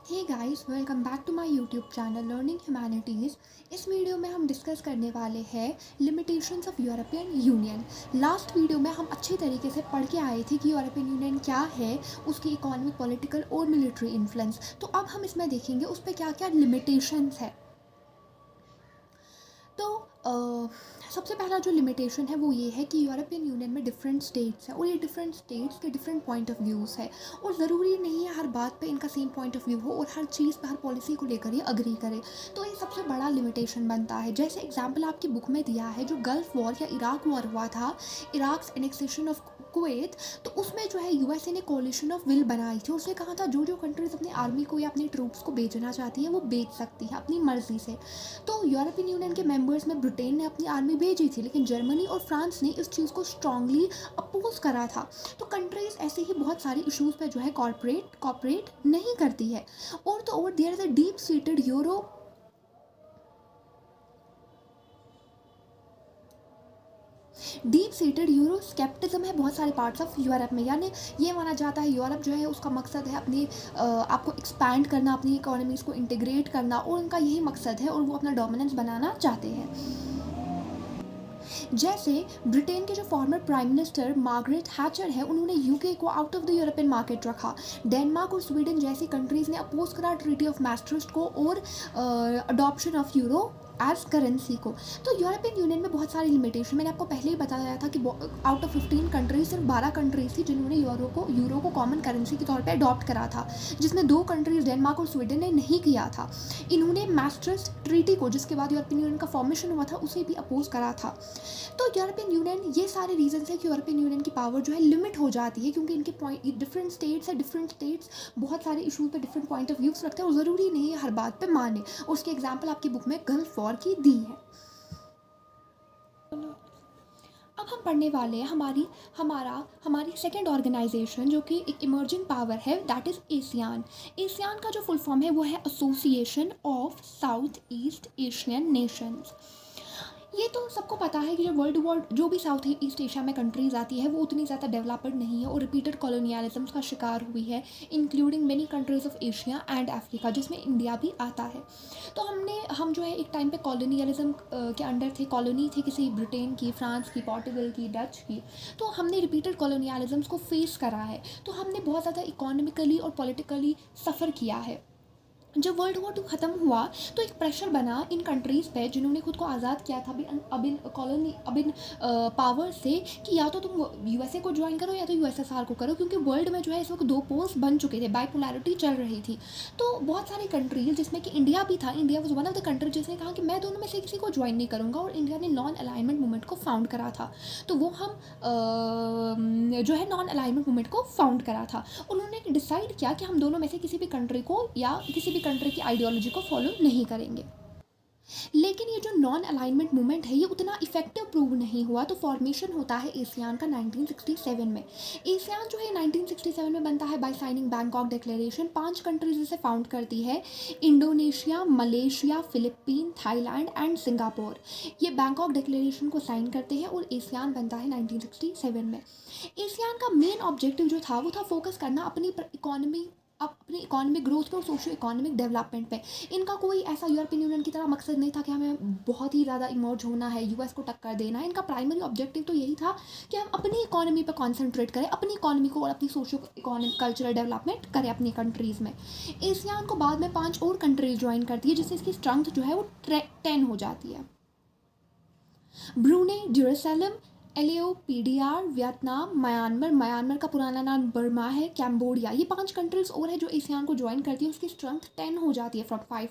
Hey guys, welcome back to my YouTube channel learning humanities. इस video में हम discuss करने वाले हैं limitations of European Union. Last video में हम अच्छी तरीके से पढ़ के आए थे कि यूरोपियन यूनियन क्या है, उसकी इकोनॉमिक, पॉलिटिकल और मिलिट्री इन्फ्लुएंस। तो अब हम इसमें देखेंगे उस पर क्या क्या लिमिटेशंस है। तो सबसे पहला जो लिमिटेशन है वो ये है कि यूरोपियन यूनियन में डिफरेंट स्टेट्स हैं और ये डिफरेंट स्टेट्स के डिफरेंट पॉइंट ऑफ व्यूज़ है और ज़रूरी नहीं है हर बात पे इनका सेम पॉइंट ऑफ व्यू हो और हर चीज़ पे, हर पॉलिसी को लेकर ये अग्री करे। तो ये सबसे बड़ा लिमिटेशन बनता है। जैसे एग्जाम्पल आपकी बुक में दिया है, जो गल्फ वॉर या इराक वॉर हुआ था, इराक एनेक्सेशन ऑफ कुवैत, तो उसमें जो है यूएसए ने कोलिशन ऑफ विल बनाई थी। उसने कहा था जो जो कंट्रीज अपनी आर्मी को या अपनी ट्रूप्स को बेचना चाहती है वो बेच सकती है अपनी मर्जी से। तो यूरोपियन यूनियन के मेंबर्स में ब्रिटेन ने अपनी आर्मी भेजी थी, लेकिन जर्मनी और फ्रांस ने इस चीज़ को स्ट्रांगली अपोज करा था। तो कंट्रीज ऐसे ही बहुत सारी इश्यूज़ पे जो है कॉपरेट नहीं करती है। और तो और there is a deep seated Euroscepticism है बहुत सारे पार्ट्स ऑफ यूरोप में। यानी ये माना जाता है यूरोप जो है उसका मकसद है अपनी आपको एक्सपैंड करना, अपनी इकोनॉमीज़ को इंटीग्रेट करना, और उनका यही मकसद है और वो अपना डोमिनेंस बनाना चाहते हैं। जैसे ब्रिटेन के जो former prime minister Margaret Thatcher है, उन्होंने यूके को out of the European market रखा। डेनमार्क और स्वीडन जैसी कंट्रीज़ ने अपोज करा ट्रीटी ऑफ मैस्ट्रिस्ट को और adoption of euro as currency को। तो यूरोपियन यूनियन में बहुत सारी लिमिटेशन, मैंने आपको पहले ही बताया था कि आउट ऑफ 15 कंट्रीज सिर्फ 12 कंट्रीज थी जिन्होंने यूरो को कॉमन करेंसी के तौर पे अडॉप्ट करा था, जिसमें 2 कंट्रीज डेनमार्क और स्वीडन ने नहीं किया था। इन्होंने मैस्ट्रिस्ट ट्रीटी को, जिसके बाद यूरोपियन यूनियन का फॉर्मेशन हुआ था, उसे भी अपोज करा था। तो यूरोपियन यूनियन, ये सारे रीजन है कि यूरोपियन यूनियन की पावर जो है लिमिट हो जाती है, क्योंकि इनके पॉइंट डिफरेंट स्टेट्स बहुत सारे इशूज़ पे डिफरेंट पॉइंट ऑफ व्यूज़ रखते हैं और ज़रूरी नहीं है हर बात पे माने। और उसकी एग्जांपल आपकी बुक में गल्फ वॉर की दी है। अब हम पढ़ने वाले हैं हमारी सेकेंड ऑर्गेनाइजेशन जो कि एक इमर्जिंग पावर है, दैट इज़ एशियान। एशियान का जो फुल फॉर्म है वो है association of south east Asian Nations. ये तो सबको पता है कि जो भी साउथ ईस्ट एशिया में कंट्रीज़ आती है वो उतनी ज़्यादा डेवलप्ड नहीं है और रिपीटेड कॉलोनियलिज्म का शिकार हुई है, including many countries of Asia and Africa, जिसमें इंडिया भी आता है। तो हम जो है एक टाइम पे कॉलोनियलिज्म के अंडर थे, कॉलोनी थी किसी ब्रिटेन की, फ्रांस की, पोर्टुगल की, डच की। तो हमने रिपीटेड कॉलोनियलिज्म को फेस करा है, तो हमने बहुत ज़्यादा इकोनॉमिकली और पॉलिटिकली सफ़र किया है। जब वर्ल्ड वॉर 2 ख़त्म हुआ तो एक प्रेशर बना इन कंट्रीज़ पे जिन्होंने खुद को आज़ाद किया था अब इन पावर से, कि या तो तुम यूएसए को ज्वाइन करो या तो यूएसएसआर को करो, क्योंकि वर्ल्ड में जो है इस वक्त 2 पोल्स बन चुके थे, बाइपोलैरिटी चल रही थी। तो बहुत सारी कंट्रीज जिसमें कि इंडिया भी था, India was one of the country जिसने कहा कि मैं दोनों में से किसी को ज्वाइन नहीं करूँगा, और इंडिया ने नॉन अलाइनमेंट मूवमेंट को फाउंड करा था। तो वो हम जो है नॉन अलाइनमेंट मूवमेंट को फाउंड करा था। उन्होंने डिसाइड किया कि हम दोनों में से किसी भी कंट्री को या किसी भी कंट्री की आइडियोलॉजी को फॉलो नहीं करेंगे। लेकिन ये जो नॉन अलाइनमेंट मूवमेंट है ये उतना इफेक्टिव प्रूव नहीं हुआ, तो फॉर्मेशन होता है एशियान का 1967 में। एशियान जो है 1967 में बनता है by signing Bangkok declaration. 5 countries इसे फाउंड करती है, Indonesia, Malaysia, Philippine, Thailand and Singapore. ये बैंकॉक डिक्लेरेशन को साइन करते हैं और एशियान बनता है 1967 में। एशियान का मेन ऑब्जेक्टिव जो था वो था फोकस करना अपनी इकोनॉमिक ग्रोथ पे और सोशियो इकोनॉमिक डेवलपमेंट पे। इनका कोई ऐसा यूरोपियन यूनियन की तरह मकसद नहीं था कि हमें बहुत ही ज़्यादा इमर्ज होना है, यूएस को टक्कर देना है। इनका प्राइमरी ऑब्जेक्टिव तो यही था कि हम अपनी इकोनॉमी पे कॉन्सेंट्रेट करें, अपनी इकोनॉमी को और अपनी सोशियो इकोनॉमिक कल्चरल डेवलपमेंट करें अपनी कंट्रीज़ में। एशियान को बाद में 5 और कंट्रीज ज्वाइन करती है, जिससे इसकी स्ट्रेंथ जो है वो 10 हो जाती है। ब्रूने, जेरूसलम, एलियोपीडियार, वियतनाम, म्यांमार का पुराना नाम बर्मा है, कैम्बोडिया, ये 5 कंट्रीज और है जो एशियान को ज्वाइन करती है। उसकी स्ट्रेंथ 10 हो जाती है, फ्रॉम 5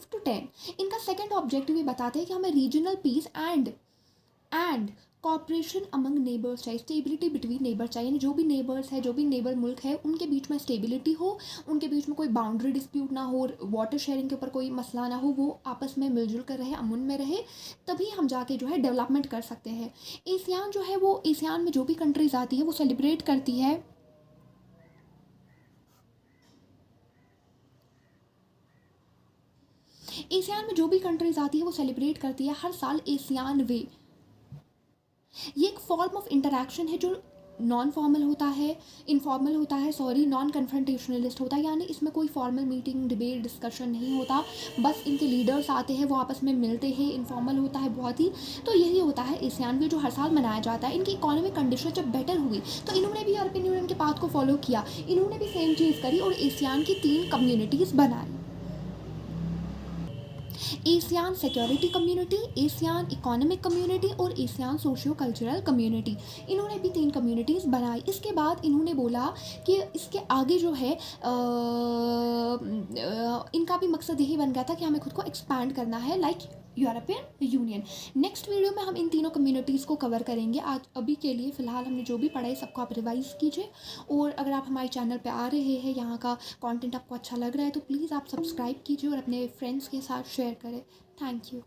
टू 10। इनका सेकंड ऑब्जेक्टिव ये बताते हैं कि हमें regional piece and cooperation among neighbours चाहिए, स्टेबिलिटी बिटवीन नेबर चाहिए। यानी जो भी नेबर्स है, जो भी नेबर मुल्क है, उनके बीच में स्टेबिलिटी हो, उनके बीच में कोई बाउंड्री डिस्प्यूट ना हो, वाटर शेयरिंग के ऊपर कोई मसला ना हो, वो आपस में मिलजुल कर रहे, अमन में रहे, तभी हम जाके जो है डेवलपमेंट कर सकते हैं। एशियान जो है वो, एशियान में जो भी कंट्रीज आती है वो सेलिब्रेट करती है हर साल एशियान वे। ये एक फॉर्म ऑफ इंटरेक्शन है जो नॉन फॉर्मल होता है, इनफॉर्मल होता है, सॉरी, नॉन कन्फ्रंटेशनलिस्ट होता है, यानी इसमें कोई फॉर्मल मीटिंग, डिबेट, डिस्कशन नहीं होता, बस इनके लीडर्स आते हैं, वो आपस में मिलते हैं, इनफॉर्मल होता है बहुत ही। तो यही होता है एशियान वीक जो हर साल मनाया जाता है। इनकी इकोनॉमिक कंडीशन जब बेटर हुई तो इन्होंने भी यूरोपियन यूनियन के पाथ को फॉलो किया, इन्होंने भी सेम चीज़ करी और एशियान की 3 कम्युनिटीज़ बनाई, ASEAN security community, ASEAN economic community और एशियान सोशियो कल्चरल कम्युनिटी। इन्होंने भी 3 कम्युनिटीज़ बनाई। इसके बाद इन्होंने बोला कि इसके आगे जो है इनका भी मकसद यही बन गया था कि हमें खुद को एक्सपैंड करना है like European union. Next video में हम इन तीनों कम्युनिटीज़ को कवर करेंगे। आज अभी के लिए फ़िलहाल हमने जो भी पढ़ा है सबको आप रिवाइज़ कीजिए, और अगर आप हमारे चैनल पे आ रहे हैं, यहाँ का कंटेंट आपको अच्छा लग रहा है, तो प्लीज़ आप सब्सक्राइब कीजिए और अपने फ्रेंड्स के साथ शेयर करें। Thank you.